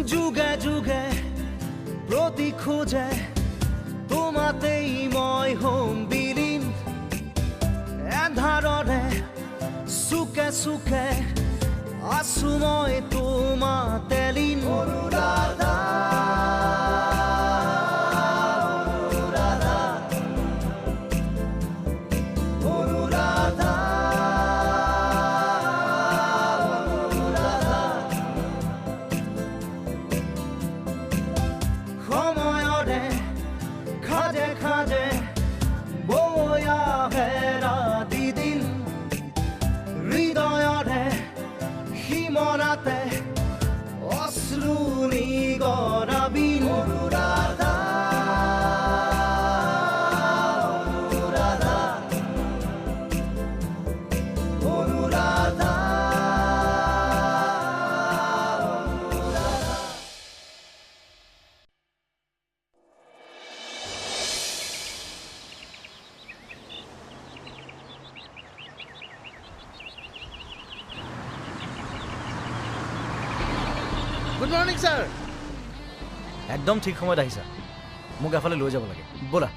যুগে যুগে প্ৰতি খোজে তোমাতেই মই হম বিলীন এন্ধাৰৰে চুকে চুকে আছো মই তোমাতে লীন অনুৰাধা গুড মৰ্নিং স্যাৰ একদম ঠিক সময়ত আহিছা মোক এফালে লৈ যাব লাগে ব'লা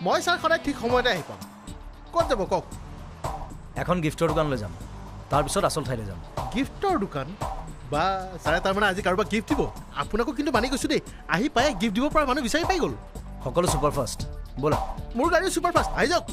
মই স্যাৰ সদায় ঠিক সময়তে আহি পাম ক'ত যাব কওক এখন গিফ্টৰ দোকানলৈ যাম তাৰপিছত আচল ঠাইলৈ যাম গিফ্টৰ দোকান বা ছাৰে তাৰমানে আজি কাৰোবাক গিফ্ট দিব আপোনাকো কিন্তু মানি কৈছোঁ দেই আহি পাই গিফ্ট দিব পৰা মানুহ বিচাৰি পাই গ'ল সকলো ছুপাৰফাষ্ট ব'লা মোৰ গাড়ী ছুপাৰফাষ্ট আহি যাওক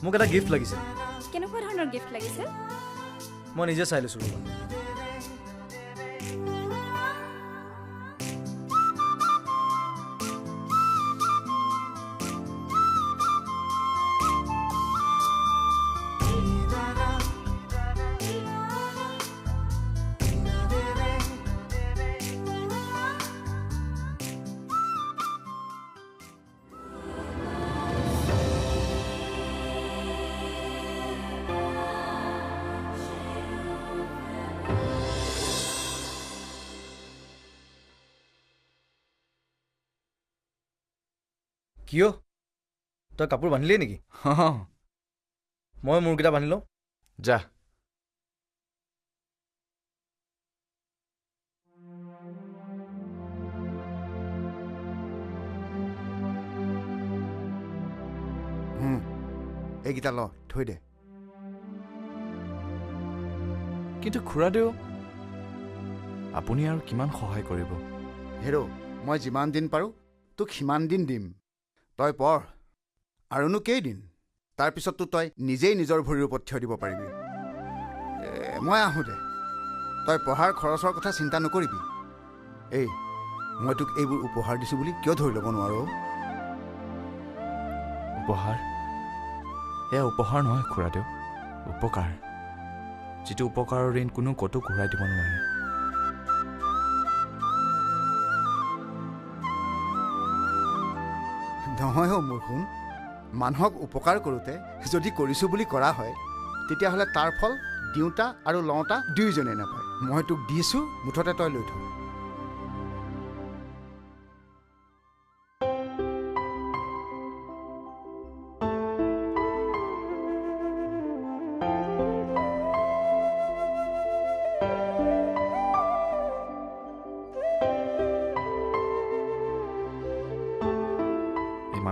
মোক এটা গিফ্ট লাগিছিল কেনেকুৱা ধৰণৰ গিফ্ট লাগিছিল মই নিজে চাই লৈছোঁ কিয় তই কাপোৰ বান্ধিলেই নেকি মই মোৰকেইটা বান্ধি লওঁ যা এইকেইটা ল থৈ দে কিন্তু খুৰাদেউ আপুনি আৰু কিমান সহায় কৰিব হেৰ' মই যিমান দিন পাৰোঁ তোক সিমান দিন দিম তই পঢ় আৰুনো কেইদিন তাৰপিছততো তই নিজেই নিজৰ ভৰিৰ ওপৰত থিয় দিব পাৰিবি মই আহোঁ দে তই পঢ়াৰ খৰচৰ কথা চিন্তা নকৰিবি এই মই তোক এইবোৰ উপহাৰ দিছোঁ বুলি কিয় ধৰি ল'ব নোৱাৰোঁ উপহাৰ এয়া উপহাৰ নহয় খুৰাদেউ উপকাৰ যিটো উপকাৰৰ ঋণ কোনো ক'তো ঘূৰাই দিব নোৱাৰে নহয় মোৰ শুন মানুহক উপকাৰ কৰোঁতে যদি কৰিছোঁ বুলি কৰা হয় তেতিয়াহ'লে তাৰ ফল দিওঁতা আৰু লওঁতা দুয়োজনে নাপায় মই তোক দিছোঁ মুঠতে তই লৈ থ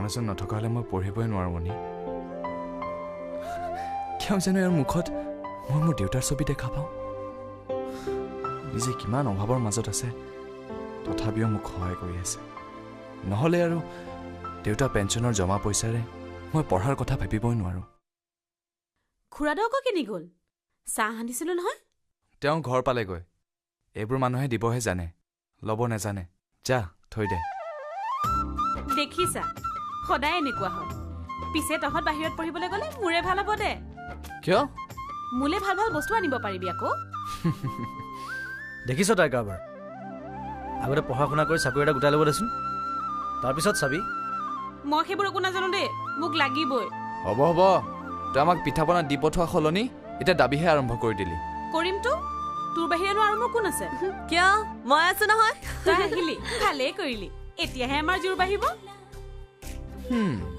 মানুহজন নথকা হ'লে মই পঢ়িবই নোৱাৰোঁ মনি কিয় জানো ইয়াৰ মুখত মই মোৰ দেউতাৰ ছবি দেখা পাওঁ নিজে কিমান অভাৱৰ মাজত আছে তথাপিও মোক সহায় কৰি আছে নহ'লে আৰু দেউতা পেঞ্চনৰ জমা পইচাৰে মই পঢ়াৰ কথা ভাবিবই নোৱাৰোঁ খুৰাদেউ আকৌ কেনি গ'ল চাহ আনিছিলোঁ নহয় তেওঁ ঘৰ পালেগৈ এইবোৰ মানুহে দিবহে জানে ল'ব নেজানে যা থৈ দে দেখিছা সদায় এনেকুৱা হয় পিছে তহঁত বাহিৰত পঢ়িবলৈ গ'লে মোৰে ভাল হ'ব দে কিয় মোলে ভাল ভাল বস্তু আনিব পাৰিবি আকৌ দেখিছ তাই কাৰোবাৰ আগতে পঢ়া শুনা কৰি চাকৰি এটা গোটাই ল'ব দেচোন তাৰপিছত চাবি মই সেইবোৰ একো নাজানো দেই মোক লাগিবই হ'ব হ'ব তই আমাক পিঠা পনা দি পঠোৱা সলনি এতিয়া দাবীহে আৰম্ভ কৰি দিলি কৰিমতো তোৰ বাহিৰেনো আৰু মোৰ কোন আছে কিয় মই আছো নহয় তই আহিলি ভালেই কৰিলি এতিয়াহে আমাৰ জোৰ বাঢ়িব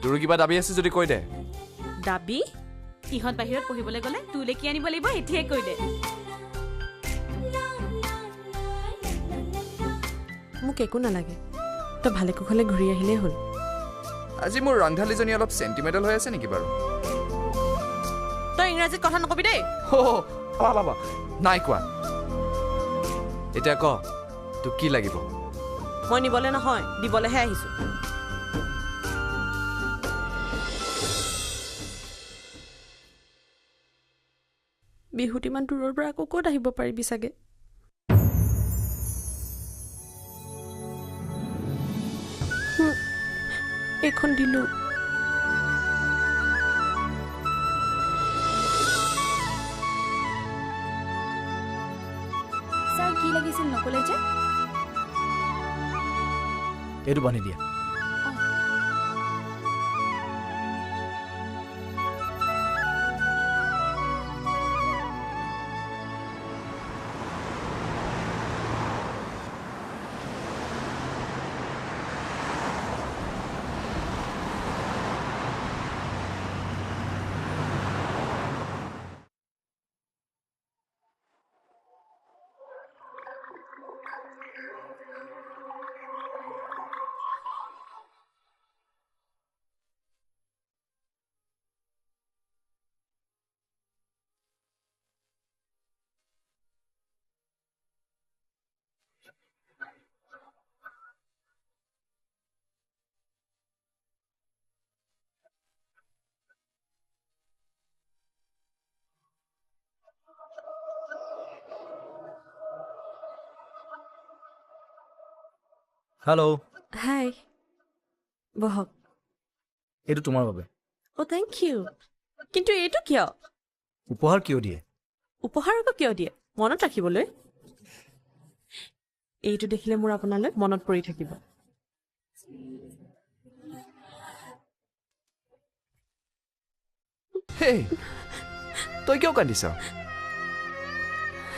তোৰ কিবা দাবী আছে যদি কৈ দে দাবী ইহঁত বাহিৰত পঢ়িবলৈ গ'লে তোলে কি আনিব লাগিব এতিয়াই কৈ দে মোক একো নালাগে তই ভালে কুশলে ঘূৰি আহিলেই হ'ল আজি মোৰ ৰন্ধালীজনী অলপ চেণ্টিমেণ্টেল হৈ আছে নেকি বাৰু তই ইংৰাজীত কথা নকবি দেই বাবা নাই কোৱা এতিয়া ক তোক কি লাগিব মই নিবলৈ নহয় দিবলৈহে আহিছো বিহুত ইমান দূৰৰ পৰা আকৌ ক'ত আহিব পাৰিবি চাগে এইখন দিলো ছাৰ কি লাগিছিল নকলে যে এইটো বান্ধি দিয়া হেল্ল' হাই বহক এইটো তোমাৰ বাবে অ' থেংক ইউ কিন্তু এইটো কিয় উপহাৰ কিয় দিয়ে উপহাৰ আকৌ কিয় দিয়ে মনত ৰাখিবলৈ এইটো দেখিলে মোৰ আপোনালৈ মনত পৰি থাকিব হে তই কিয় কান্দিছ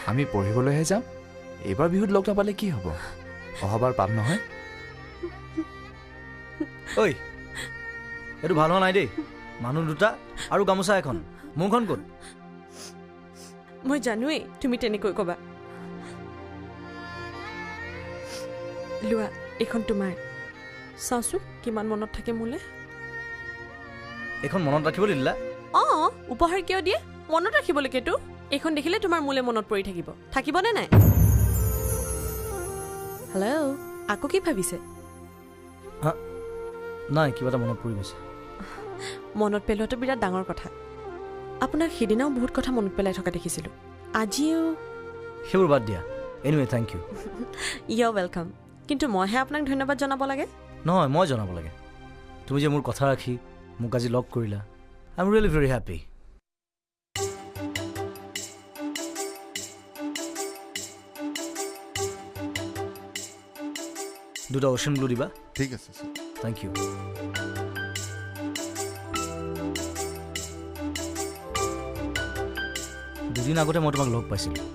আমি পঢ়িবলৈহে যাম এইবাৰ বিহুত লগ নাপালে কি হ'ব অহাবাৰ পাম নহয় ঐ এইটো ভাল হোৱা নাই দেই মানুহ দুটা আৰু গামোচা এখন মোৰখন ক'ত মই জানোৱেই তুমি তেনেকৈ ক'বা লোৱা এইখন তোমাৰ চাওঁচোন কিমান মনত থাকে মোলে এইখন মনত ৰাখিবলৈ দিলা অঁ উপহাৰ কিয় দিয়ে মনত ৰাখিবলৈকেতো এইখন দেখিলে তোমাৰ মোলে মনত পৰি থাকিব থাকিবনে নাই হেল্ল' আকৌ কি ভাবিছে নাই কিবা এটা মনত পৰি গৈছে মনত পেলোৱাটো বিৰাট ডাঙৰ কথা আপোনাক সেইদিনাও বহুত কথা মনত পেলাই থকা দেখিছিলোঁ আজিও সেইবোৰ বাদ দিয়া anyway thank you you welcome কিন্তু মইহে আপোনাক ধন্যবাদ জনাব লাগে নহয় মই জনাব লাগে তুমি যে মোৰ কথা ৰাখি মোক আজি লগ কৰিলা I am really very happy দুটা অ'চেন ব্লু দিবা ঠিক আছে ছাৰ থেংক ইউ দুদিন আগতে মই তোমাক লগ পাইছিলোঁ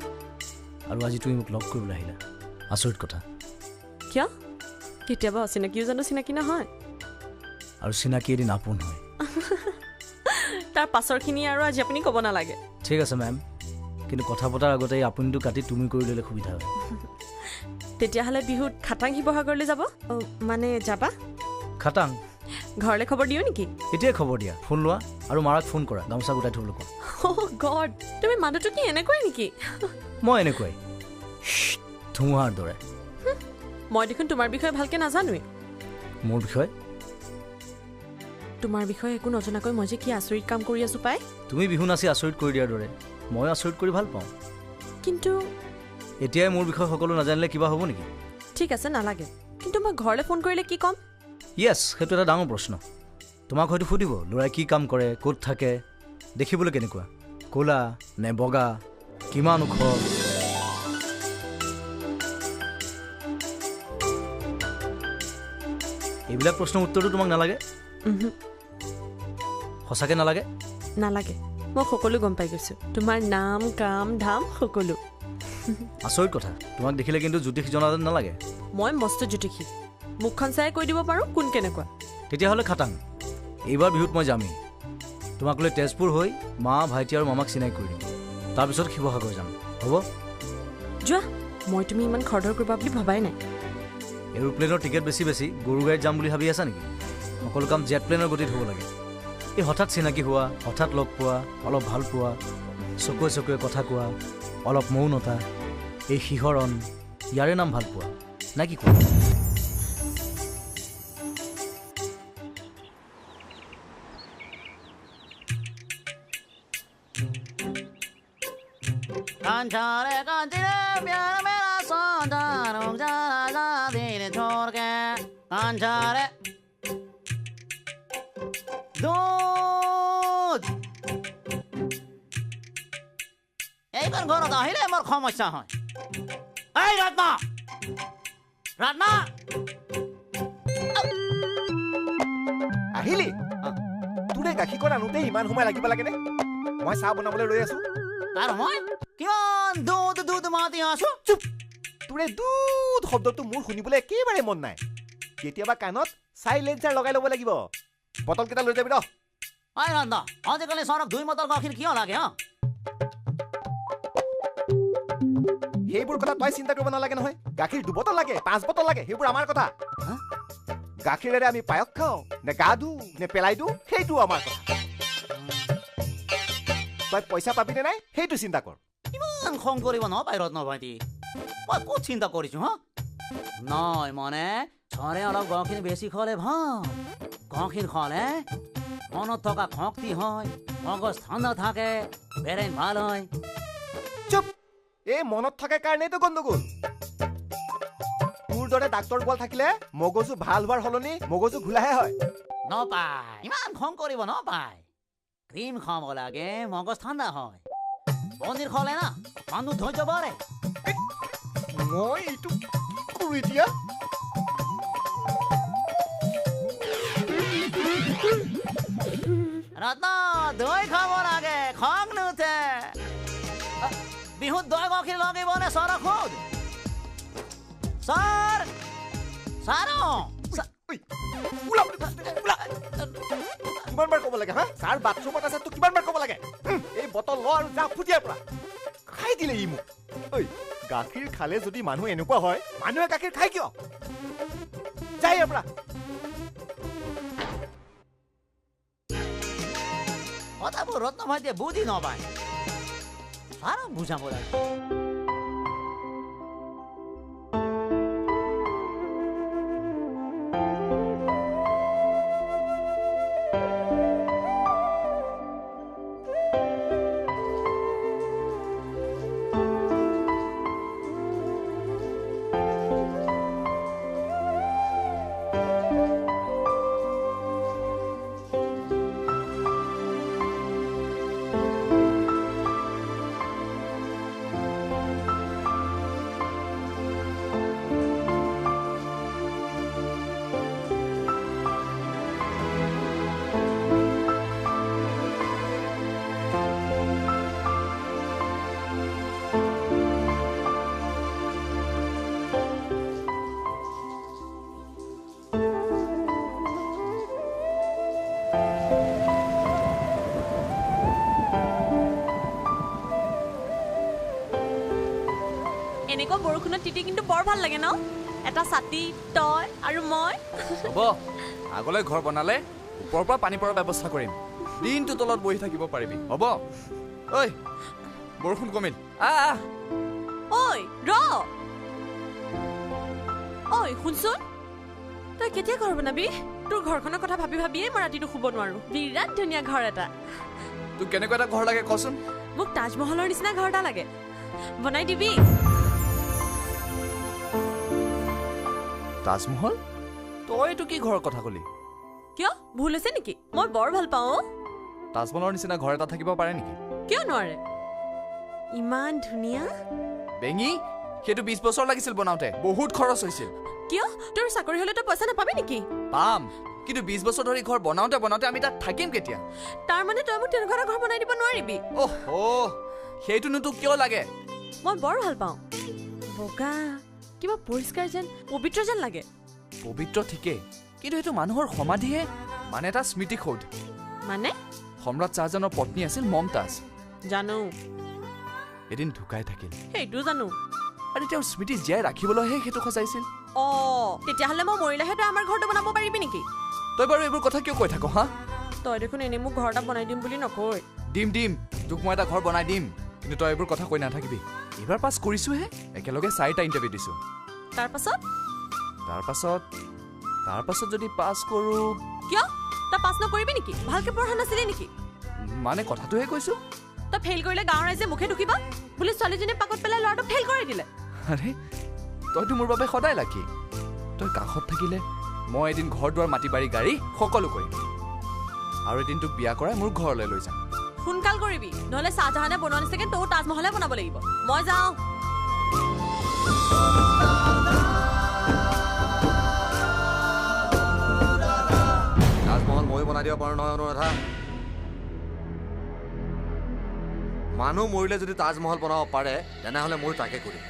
আৰু আজি তুমি মোক লগ কৰিবলৈ আহিলা আচৰিত কথা কিয় কেতিয়াবা অচিনাকিও জানো চিনাকি নহয় আৰু চিনাকি এদিন আপোন হয় তাৰ পাছৰখিনি আৰু আজি আপুনি ক'ব নালাগে ঠিক আছে মেম কিন্তু কথা পতাৰ আগতে এই আপুনিটো কাটি তুমি কৰি ল'লে সুবিধা হয় তেতিয়াহ'লে বিহুত খাটাং শিৱসাগৰলৈ যাব মানে যাবা খাটাং ঘৰলৈ খবৰ দিওঁ নেকি এতিয়াই খবৰ দিয়া ফোন লোৱা আৰু মাৰাক ফোন কৰা গামোচা গোটাই থ'বলৈ কোৱা গড তুমি মানুহটো কি এনেকুৱাই নেকি মই এনেকুৱাই ধুমুহাৰ দৰে মই দেখোন তোমাৰ বিষয়ে ভালকৈ নাজানোৱেই মোৰ বিষয়ে তোমাৰ বিষয়ে একো নজনাকৈ মই যে কি আচৰিত কাম কৰি আছো পাই তুমি বিহু নাচি আচৰিত কৰি দিয়াৰ দৰে মই আচৰিত কৰি ভাল পাওঁ কিন্তু এতিয়াই মোৰ বিষয়ে সকলো নাজানিলে কিবা হ'ব নেকি ঠিক আছে নালাগে কিন্তু মই ঘৰলৈ ফোন কৰিলে কি ক'ম য়েছ সেইটো এটা ডাঙৰ প্ৰশ্ন তোমাক হয়তো সুধিব ল'ৰাই কি কাম কৰে, ক'ত থাকে, দেখিবলৈ কেনেকুৱা, ক'লা নে বগা, কিমান ওখ। এইবিলাক প্ৰশ্নৰ উত্তৰটো তোমাক নালাগে? সঁচাকৈ নালাগে? নালাগে, মই সকলো গম পাই গৈছোঁ, তোমাৰ নাম কাম ধাম সকলো। আচৰিত কথা, তোমাক দেখিলে কিন্তু জ্যোতিষ জনা যেন নালাগে। মই মস্ত জ্যোতিষী, মুখখন চাই কৈ দিব পাৰোঁ কোন কেনেকুৱা। তেতিয়াহ'লে খাটাং, এইবাৰ বিহুত মই যামেই। তোমাক লৈ তেজপুৰ হৈ মা ভাইটি আৰু মামাক চিনাকি কৰি দিম, তাৰপিছত শিৱসাগৰ যাম, হ'ব? যোৱা, মই তুমি ইমান খৰধৰ কৰিবা বুলি ভবাই নাই। এৰোপ্লেনৰ টিকেট বেছি গৰু গাড়ীত যাম বুলি ভাবি আছা নেকি? সকলো কাম জেট প্লেনৰ গতিত হ'ব লাগে। এই হঠাৎ চিনাকি হোৱা, হঠাৎ লগ পোৱা, অলপ ভাল পোৱা, চকুৱে চকুৱে কথা কোৱা, অলপ মৌনতা, এই শিহৰণ, ইয়াৰে নাম ভাল পোৱা নে কি কোৱা? Canchare canchire piano me la sonda non già la dire torque canchare দুধ এইবার ঘৰত আহিলে মোৰ সমস্যা হয়। এই ৰত্না ৰত্না আহিলি তোৰে গাখীৰকণ আনোতে ইমান সময় লাগিব লাগেনে? মই চাহ বনাবলৈ ৰৈ আছো আৰু মই কিমান দুধ দুধ মাতি আছো। চুপ, তোৰে দুধ শব্দটো মোৰ শুনিবলৈ একেবাৰে মন নাই। কেতিয়াবা কাণত চাইলেঞ্চাৰ লগাই ল'ব লাগিব। বটল কেইটা লৈ যাবি ৰ। এই ৰত্না আজিকালি চৰক 2 মটৰ গাখীৰ কিয় লাগে? সেইবোৰ কথা তই চিন্তা কৰিব নালাগে নহয়। গাখীৰ 2 বটল লাগে, 5 বটল লাগে, সেইবোৰ আমাৰ কথা। গাখীৰেৰে আমি পায়স খাওঁ নে গা ধুওঁ নে পেলাই দিওঁ সেইটো আমাৰ কথা। তই পইচা পাবিনে নাই সেইটো চিন্তা কৰ। ইমান খং কৰিব নাপায় ৰত্ন ভাইটি, মই ক'ত চিন্তা কৰিছো। নহয় মানে চৰে অলপ গাখীৰ বেছি খোৱালে ভাল। গাখীৰ খোৱালে মনত থকা শক্তি হয়, মগজ ঠাণ্ডা থাকে, ব্ৰেইন ভাল হয়। চুপ, এই মনত থাকে কাৰণেতো গণ্ডগোল। তোৰ দৰে ডাক্তৰ বল থাকিলে মগজু ভাল হোৱাৰ সলনি মগজু ঘোলাহে হয়। নপায়, ইমান খং কৰিব নপায়। ক্ৰীম খাব লাগে, মগজ ঠাণ্ডা হয়। পনীৰ খালে না মানুহ ধৈৰ্য বাঢ়ে। মই এইটো কৰো এতিয়া। ৰত্ন দৈ খাব লাগে, খং নুঠে। বিহুত দৈ গাখীৰ লাগিবনে চৰক সোধ। ছাৰ ছাৰ কিমান বাৰ ক'ব লাগে? হা, ছাৰ বাথৰুমত আছে তোক কিমান বাৰ ক'ব লাগে? এই বটল ল আৰু যা ফুটিয়াৰ পৰা। খাই দিলে ই মোক। ঐ, গাখীৰ খালে যদি মানুহ এনেকুৱা হয়, মানুহে গাখীৰ খাই কিয়? যাই ইয়াৰ পৰা। কথাবোৰ ৰত্ন ভাইটিয়ে বুজি নাপায়, ছাৰক বুজাব লাগে। এনেকুৱা বৰষুণত তিতি কিন্তু বৰ ভাল লাগে ন? এটা ছাতি, তই আৰু মই। হ'ব, আগলৈ ঘৰ বনালে ওপৰৰ পৰা পানী পৰাৰ ব্যৱস্থা কৰিম। দিনটো তলত বহি থাকিব পাৰিবি, হ'ব? ঐ, বৰষুণ কমিল, আহ। ঐ ৰ, ঐ শুনচোন, তই কেতিয়া ঘৰ বনাবি? তোৰ ঘৰখনৰ কথা ভাবি ভাবিয়ে মই ৰাতিটো শুব নোৱাৰো। বিৰাট ধুনীয়া ঘৰ এটা। তোক কেনেকুৱা এটা ঘৰ লাগে কচোন? মোক তাজমহলৰ নিচিনা ঘৰ এটা লাগে, বনাই দিবি। তাজমহল? তই এইটো কি ঘৰৰ কথা কলি? কিয় ভুল হৈছে নেকি মই বৰ ভাল পাওঁ তাজমহলৰ নিচিনা ঘৰ এটা থাকিব পাৰে নেকি কিয় নোৱাৰে ইমান ধুনীয়া বেঙি সেইটো 20 বছৰ লাগিছিল বনাওঁতে বহুত খৰচ হৈছিল কিয় তোৰ চাকৰি হ'লে তই পইচা নাপাবি নেকি পাম কিন্তু 20 বছৰ ধৰি ঘৰ বনাওঁতে বনাওঁতে আমি তাত থাকিম কেতিয়া তাৰ মানে তই মোক তেনেকুৱা ঘৰ বনাই দিব নোৱাৰিবি অহো সেইটোনো তোক কিয় লাগে মই বৰ ভাল পাওঁ বগা কিবা পৰিষ্কাৰ যেন পবিত্ৰ যেন লাগে পবিত্ৰ ঠিকেই কিন্তু এইটো মানুহৰ সমাধিহে মানে এটা স্মৃতিসৌধ মানে সম্ৰাট শ্বাহজাহানৰ পত্নী আছিল মমতাজ জানো এদিন ঢুকাই থাকিল সেইটো জানো আৰু তেওঁৰ স্মৃতি জীয়াই ৰাখিবলৈহে সেইটো সজাইছিল তেতিয়াহ'লে মই মৰিলেহে তই আমাৰ ঘৰটো বনাব পাৰিবি নেকি তই বাৰু এইবোৰ কথা কিয় কৈ থাক হা তই দেখোন এনেই মোক ঘৰ এটা বনাই দিম বুলি নকয় দিম তোক মই এটা ঘৰ বনাই দিম কিন্তু তই এইবোৰ কথা কৈ নাথাকিবি এইবাৰ পাছ কৰিছোহে একেলগে 4টা ইণ্টাৰভিউ দিছো তাৰপাছত যদি পাছ কৰোঁ কিয় তই পাছ নকৰিবি নেকি ভালকে পঢ়া নাছিলি নেকি মানে কথাটোহে কৈছো তই ফেইল কৰিলে গাঁৱৰ ৰাইজে মুখে ঢুকিব বুলি ছোৱালীজনীয়ে পাকত পেলাই ল'ৰাটো ফেইল কৰি দিলে আৰে তইতো মোৰ বাবে সদায় লাকি তই কাষত থাকিলে মই এদিন ঘৰ দুৱাৰ মাটি বাৰী গাড়ী সকলো কৰিম আৰু এদিন তোক বিয়া কৰাই মোৰ ঘৰলৈ লৈ যাম সোনকাল কৰিবি নহ'লে শ্বাহজাহানে বনোৱা নিচিনাকে তই তাজমহলে বনাব লাগিব মই যাওঁ তাজমহল মই বনাই দিব পাৰোঁ নহয় অনুৰাধা মানুহ মৰিলে যদি তাজমহল বনাব পাৰে তেনেহ'লে মই তাকে কৰিম